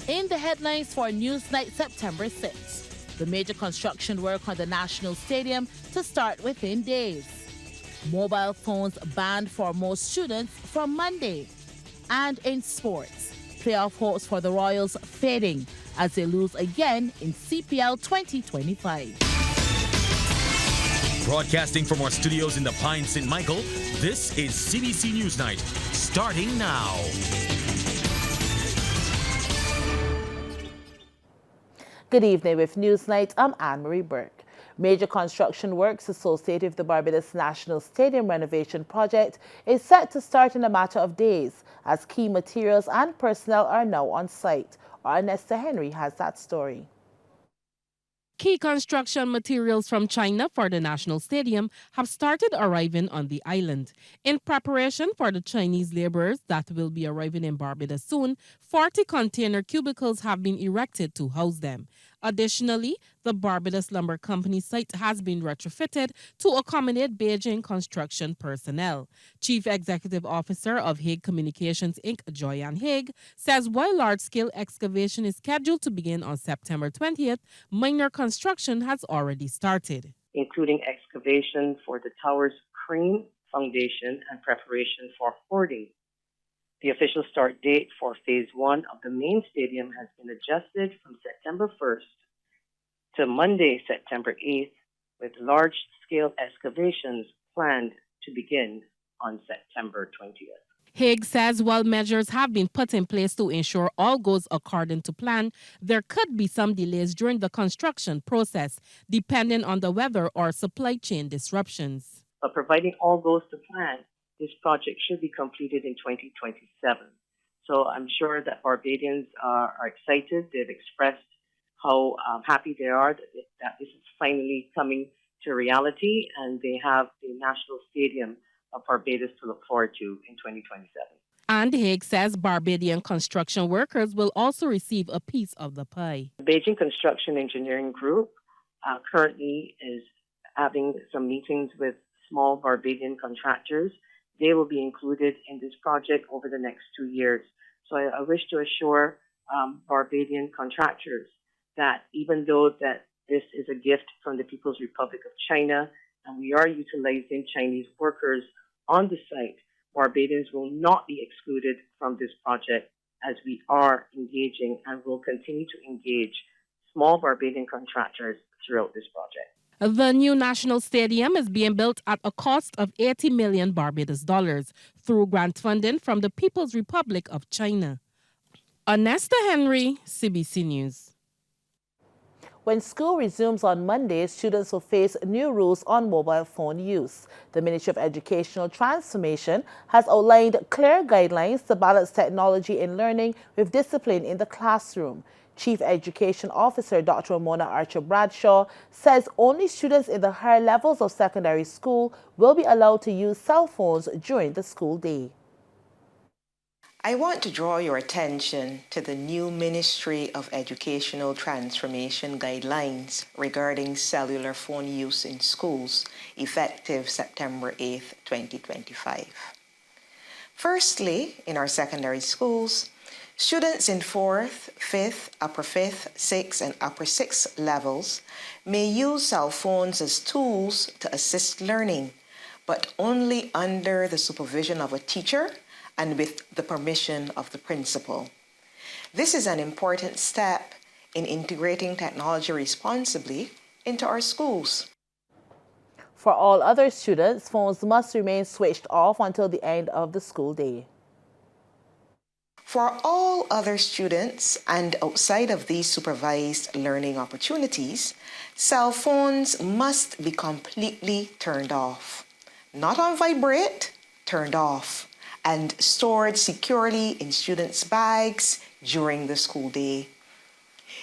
In the headlines for Newsnight September 6th, the major construction work on the National Stadium to start within days. Mobile phones banned for most students from Monday. And in sports, playoff hopes for the Royals fading as they lose again in CPL 2025. Broadcasting from our studios in the Pine St. Michael, this is CBC NewsNight, starting now. Good evening with Newsnight. I'm Anne-Marie Burke. Major construction works associated with the Barbados National Stadium renovation project is set to start in a matter of days as key materials and personnel are now on site. Our Nesta Henry has that story. Key construction materials from China for the National Stadium have started arriving on the island. In preparation for the Chinese laborers that will be arriving in Barbados soon, 40 container cubicles have been erected to house them. Additionally, the Barbados Lumber Company site has been retrofitted to accommodate Beijing construction personnel. Chief Executive Officer of Hague Communications Inc., Joyanne Hague, says while large-scale excavation is scheduled to begin on September 20th, minor construction has already started, including excavation for the tower's crane foundation and preparation for hoarding. The official start date for Phase 1 of the main stadium has been adjusted from September 1st to Monday, September 8th, with large-scale excavations planned to begin on September 20th. Hague says while measures have been put in place to ensure all goes according to plan, there could be some delays during the construction process, depending on the weather or supply chain disruptions. But providing all goes to plan, this project should be completed in 2027. So I'm sure that Barbadians are excited. They've expressed how happy they are that this is finally coming to reality, and they have the National Stadium of Barbados to look forward to in 2027. And Hague says Barbadian construction workers will also receive a piece of the pie. The Beijing Construction Engineering Group currently is having some meetings with small Barbadian contractors. They will be included in this project over the next 2 years. So I wish to assure Barbadian contractors that even though that this is a gift from the People's Republic of China and we are utilizing Chinese workers on the site, Barbadians will not be excluded from this project as we are engaging and will continue to engage small Barbadian contractors throughout this project. The new National Stadium is being built at a cost of 80 million Barbados dollars through grant funding from the People's Republic of China. Anesta Henry, CBC News. When school resumes on Monday, students will face new rules on mobile phone use. The Ministry of Educational Transformation has outlined clear guidelines to balance technology in learning with discipline in the classroom. Chief Education Officer Dr. Ramona Archer-Bradshaw says only students in the higher levels of secondary school will be allowed to use cell phones during the school day. I want to draw your attention to the new Ministry of Educational Transformation guidelines regarding cellular phone use in schools, effective September 8, 2025. Firstly, in our secondary schools, students in 4th, 5th, upper 5th, 6th, and upper 6th levels may use cell phones as tools to assist learning, but only under the supervision of a teacher and with the permission of the principal. This is an important step in integrating technology responsibly into our schools. For all other students, phones must remain switched off until the end of the school day. For all other students and outside of these supervised learning opportunities, cell phones must be completely turned off. Not on vibrate, turned off, and stored securely in students' bags during the school day.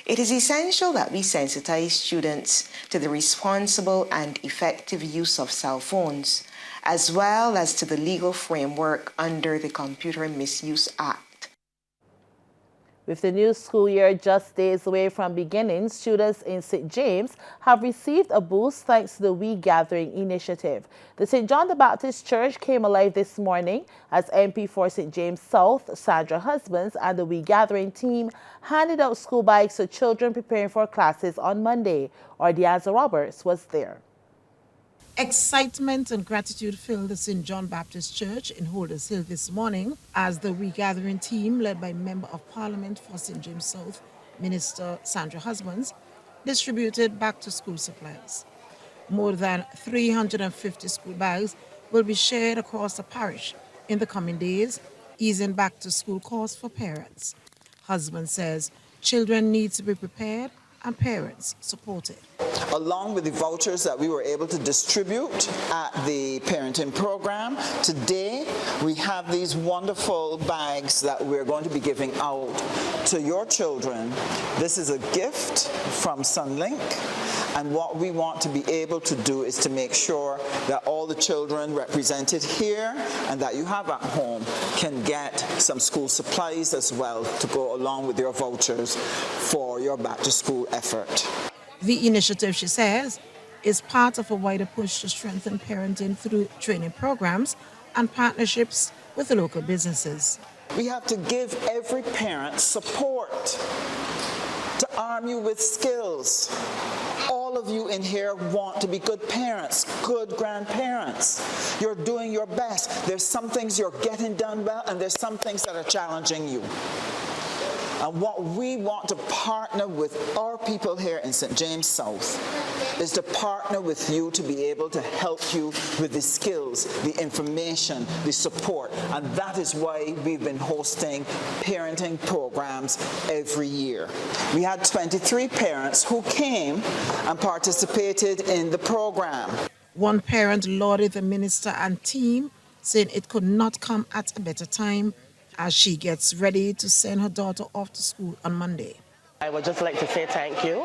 It is essential that we sensitize students to the responsible and effective use of cell phones, as well as to the legal framework under the Computer Misuse Act. With the new school year just days away from beginning, students in St. James have received a boost thanks to the We Gathering initiative. The St. John the Baptist Church came alive this morning as MP for St. James South, Sandra Husbands, and the We Gathering team handed out school bags to children preparing for classes on Monday. Ordianza Roberts was there. Excitement and gratitude filled the St. John Baptist Church in Holders Hill this morning as the We Gathering team, led by Member of Parliament for St. James South, Minister Sandra Husbands, distributed back-to-school supplies. More than 350 school bags will be shared across the parish in the coming days, easing back-to-school costs for parents. Husband says children need to be prepared and parents supported. Along with the vouchers that we were able to distribute at the parenting program, today we have these wonderful bags that we're going to be giving out to your children. This is a gift from Sunlink, and what we want to be able to do is to make sure that all the children represented here and that you have at home can get some school supplies as well to go along with your vouchers for your back-to-school effort. The initiative, she says, is part of a wider push to strengthen parenting through training programs and partnerships with the local businesses. We have to give every parent support to arm you with skills. All of you in here want to be good parents, good grandparents. You're doing your best. There's some things you're getting done well, and there's some things that are challenging you. And what we want to partner with our people here in St. James South is to partner with you to be able to help you with the skills, the information, the support. And that is why we've been hosting parenting programs every year. We had 23 parents who came and participated in the program. One parent lauded the minister and team, saying it could not come at a better time as she gets ready to send her daughter off to school on Monday. I would just like to say thank you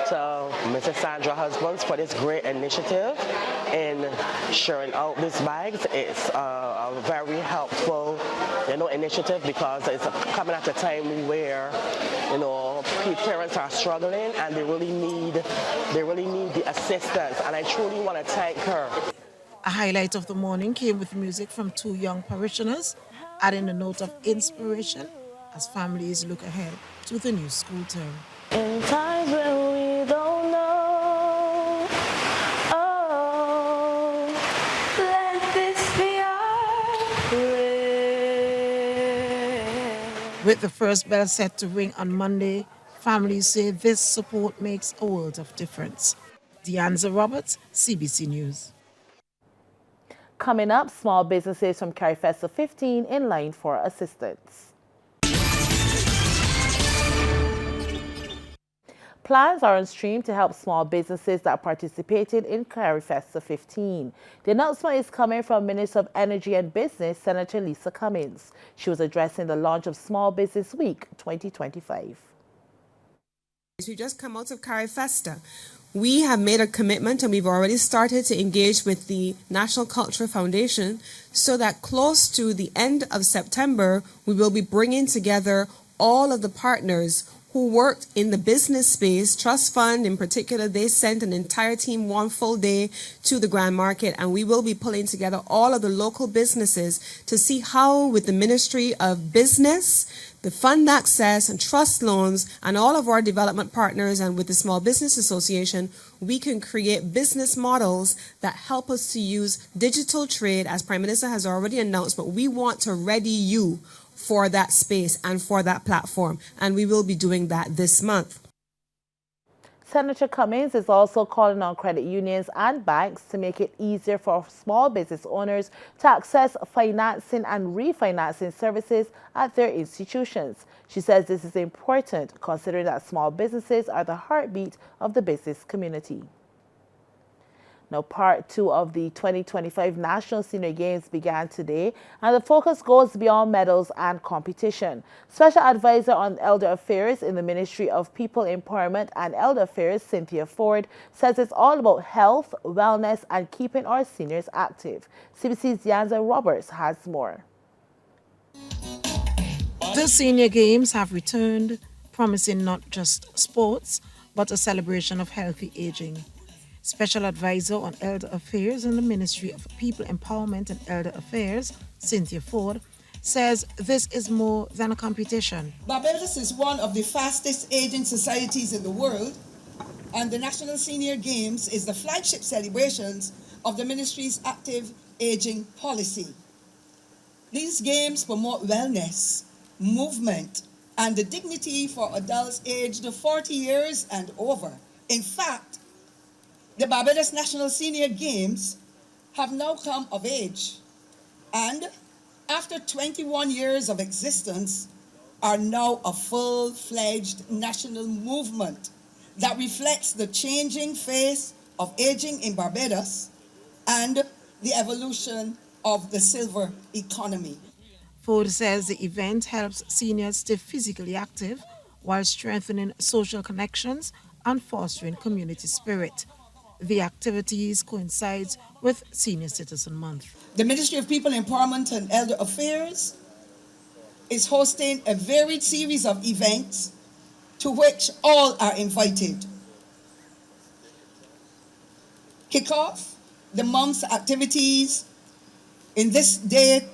to Mrs. Sandra Husbands for this great initiative in sharing out these bags. It's a very helpful, initiative because it's coming at a time where, parents are struggling and they really need the assistance, and I truly want to thank her. A highlight of the morning came with music from two young parishioners, adding a note of inspiration as families look ahead to the new school term. In times when we don't know, oh, let this be our prayer. With the first bell set to ring on Monday, families say this support makes a world of difference. Deanza Roberts, CBC News. Coming up, small businesses from CARIFESTA 15 in line for assistance. Plans are on stream to help small businesses that participated in CARIFESTA 15. The announcement is coming from Minister of Energy and Business, Senator Lisa Cummins. She was addressing the launch of Small Business Week 2025. We just come out of CARIFESTA. We have made a commitment and we've already started to engage with the National Cultural Foundation so that close to the end of September, we will be bringing together all of the partners who worked in the business space. Trust Fund in particular, they sent an entire team one full day to the Grand Market, and we will be pulling together all of the local businesses to see how, with the Ministry of Business, the Fund Access and Trust Loans, and all of our development partners, and with the Small Business Association, we can create business models that help us to use digital trade, as Prime Minister has already announced, but we want to ready you for that space and for that platform, and we will be doing that this month. Senator Cummins is also calling on credit unions and banks to make it easier for small business owners to access financing and refinancing services at their institutions. She says this is important considering that small businesses are the heartbeat of the business community. Now, part 2 of the 2025 National Senior Games began today, and the focus goes beyond medals and competition. Special Advisor on Elder Affairs in the Ministry of People Empowerment and Elder Affairs, Cynthia Ford, says it's all about health, wellness, and keeping our seniors active. CBC's Deanza Roberts has more. The The senior games have returned, promising not just sports, but a celebration of healthy aging. Special Advisor on Elder Affairs in the Ministry of People Empowerment and Elder Affairs, Cynthia Ford, says this is more than a competition. Barbados is one of the fastest aging societies in the world, and the National Senior Games is the flagship celebrations of the ministry's active aging policy. These games promote wellness, movement, and the dignity for adults aged 40 years and over. In fact, the Barbados National Senior Games have now come of age, and after 21 years of existence, are now a full-fledged national movement that reflects the changing face of aging in Barbados and the evolution of the silver economy. Ford says the event helps seniors stay physically active while strengthening social connections and fostering community spirit. The activities coincide with Senior Citizen Month. The Ministry of People Empowerment and Elder Affairs is hosting a varied series of events to which all are invited. Kick off the month's activities in this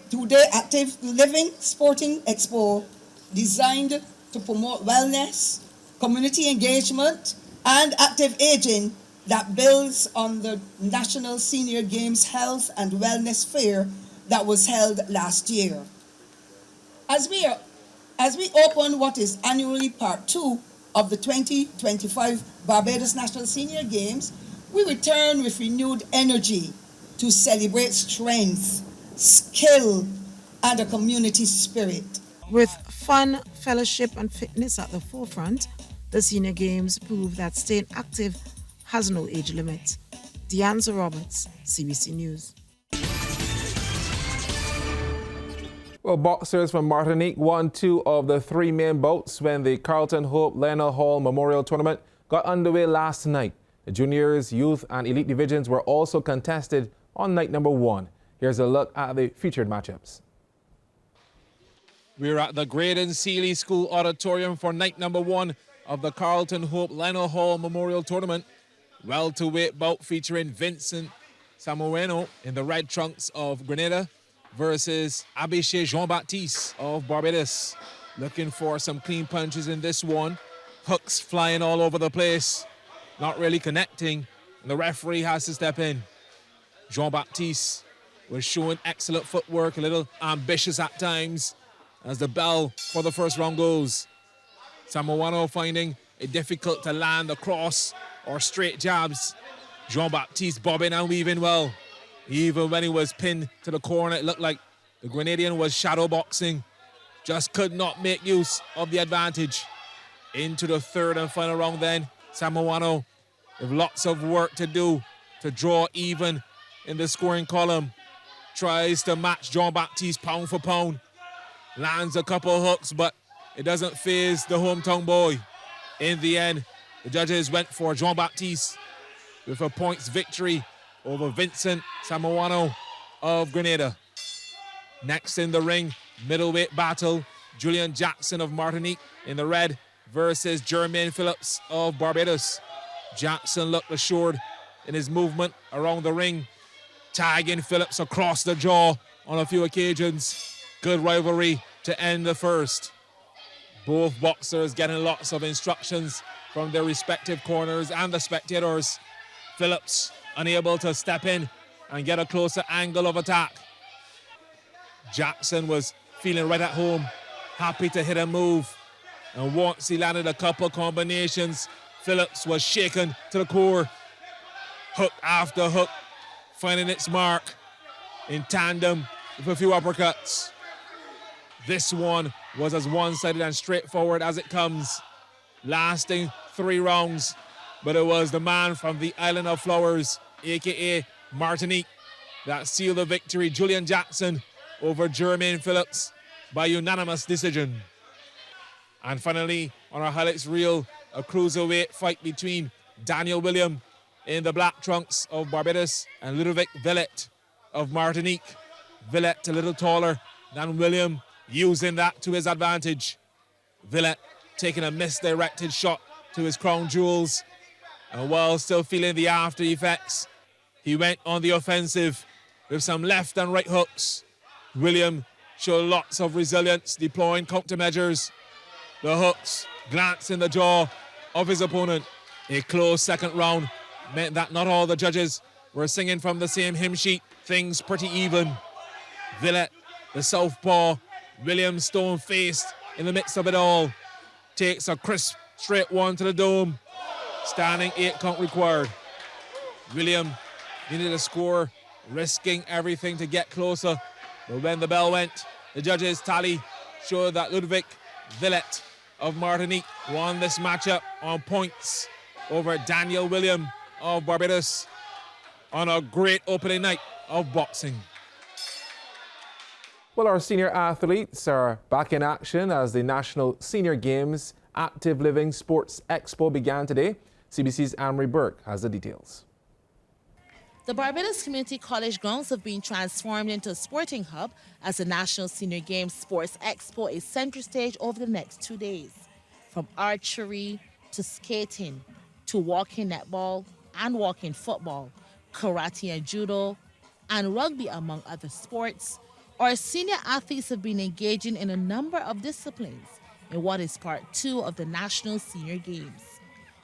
two-day active living sporting expo designed to promote wellness, community engagement, and active aging that builds on the National Senior Games Health and Wellness Fair that was held last year. As we open what is annually part 2 of the 2025 Barbados National Senior Games, we return with renewed energy to celebrate strength, skill, and a community spirit. With fun, fellowship, and fitness at the forefront, the Senior Games prove that staying active has no age limit. Deanza Roberts, CBC News. Well, boxers from Martinique won 2 of the 3 main bouts when the Carlton Hope Lionel Hall Memorial Tournament got underway last night. The juniors, youth, and elite divisions were also contested on night number 1. Here's a look at the featured matchups. We're at the Graydon Seeley School Auditorium for night number 1 of the Carlton Hope Lionel Hall Memorial Tournament. Welterweight bout featuring Vincent Samueno in the red trunks of Grenada versus Abishe Jean-Baptiste of Barbados. Looking for some clean punches in this one. Hooks flying all over the place, not really connecting, and the referee has to step in. Jean-Baptiste was showing excellent footwork, a little ambitious at times, as the bell for the first round goes. Samoano finding it difficult to land the cross or straight jabs. Jean-Baptiste bobbing and weaving well. Even when he was pinned to the corner, it looked like the Grenadian was shadow boxing. Just could not make use of the advantage. Into the third and final round then. Samoano with lots of work to do to draw even in the scoring column. Tries to match Jean-Baptiste pound for pound. Lands a couple hooks, but it doesn't faze the hometown boy. In the end, the judges went for Jean-Baptiste with a points victory over Vincent Samoano of Grenada. Next in the ring, middleweight battle, Julian Jackson of Martinique in the red versus Jermaine Phillips of Barbados. Jackson looked assured in his movement around the ring, tagging Phillips across the jaw on a few occasions. Good rivalry to end the first. Both boxers getting lots of instructions from their respective corners and the spectators. Phillips unable to step in and get a closer angle of attack. Jackson was feeling right at home, happy to hit a move. And once he landed a couple combinations, Phillips was shaken to the core. Hook after hook, finding its mark in tandem with a few uppercuts. This one was as one-sided and straightforward as it comes, lasting 3 rounds. But it was the man from the Island of Flowers, a.k.a. Martinique, that sealed the victory, Julian Jackson over Jermaine Phillips by unanimous decision. And finally, on our highlights reel, a cruiserweight fight between Daniel William in the black trunks of Barbados and Ludovic Villet of Martinique. Villet a little taller than William, using that to his advantage. Villette taking a misdirected shot to his crown jewels. And while still feeling the after effects, he went on the offensive with some left and right hooks. William showed lots of resilience, deploying countermeasures. The hooks glanced in the jaw of his opponent. A close second round meant that not all the judges were singing from the same hymn sheet. Things pretty even. Villette, the southpaw, William stone-faced in the midst of it all, takes a crisp straight one to the dome. Standing 8 count required. William needed a score, risking everything to get closer. But when the bell went, the judges' tally showed that Ludwig Villette of Martinique won this matchup on points over Daniel William of Barbados on a great opening night of boxing. Well, our senior athletes are back in action as the National Senior Games Active Living Sports Expo began today. CBC's Anne-Marie Burke has the details. The Barbados Community College grounds have been transformed into a sporting hub as the National Senior Games Sports Expo is center stage over the next 2 days. From archery to skating to walking netball and walking football, karate and judo, and rugby, among other sports, our senior athletes have been engaging in a number of disciplines in what is part 2 of the National Senior Games.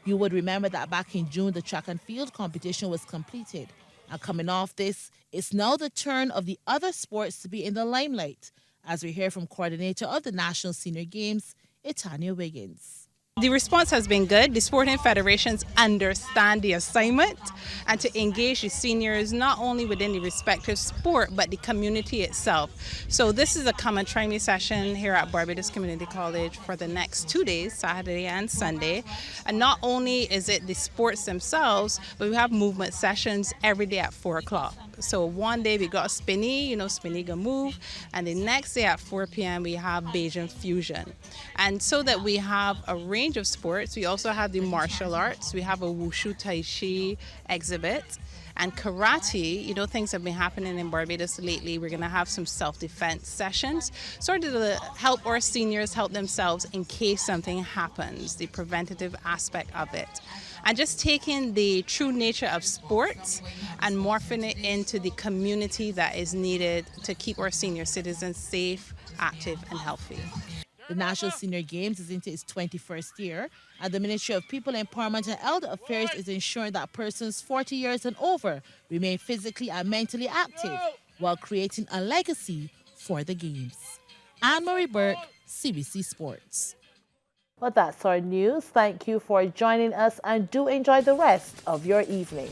You would remember that back in June, the track and field competition was completed. And coming off this, it's now the turn of the other sports to be in the limelight, as we hear from coordinator of the National Senior Games, Etania Wiggins. The response has been good. The sporting federations understand the assignment and to engage the seniors not only within the respective sport but the community itself. So this is a common training session here at Barbados Community College for the next 2 days, Saturday and Sunday. And not only is it the sports themselves, but we have movement sessions every day at 4 o'clock. So one day we got spinny, spinny go move, and the next day at 4 p.m. we have Bajan fusion. And so that we have a range of sports, we also have the martial arts, we have a wushu tai chi exhibit, and karate. Things have been happening in Barbados lately. We're going to have some self-defense sessions, sort of to help our seniors help themselves in case something happens, the preventative aspect of it. And just taking the true nature of sports and morphing it into the community that is needed to keep our senior citizens safe, active, and healthy. The National Senior Games is into its 21st year, and the Ministry of People Empowerment and Elder Affairs is ensuring that persons 40 years and over remain physically and mentally active while creating a legacy for the Games. Anne-Marie Burke, CBC Sports. Well, that's our news. Thank you for joining us and do enjoy the rest of your evening.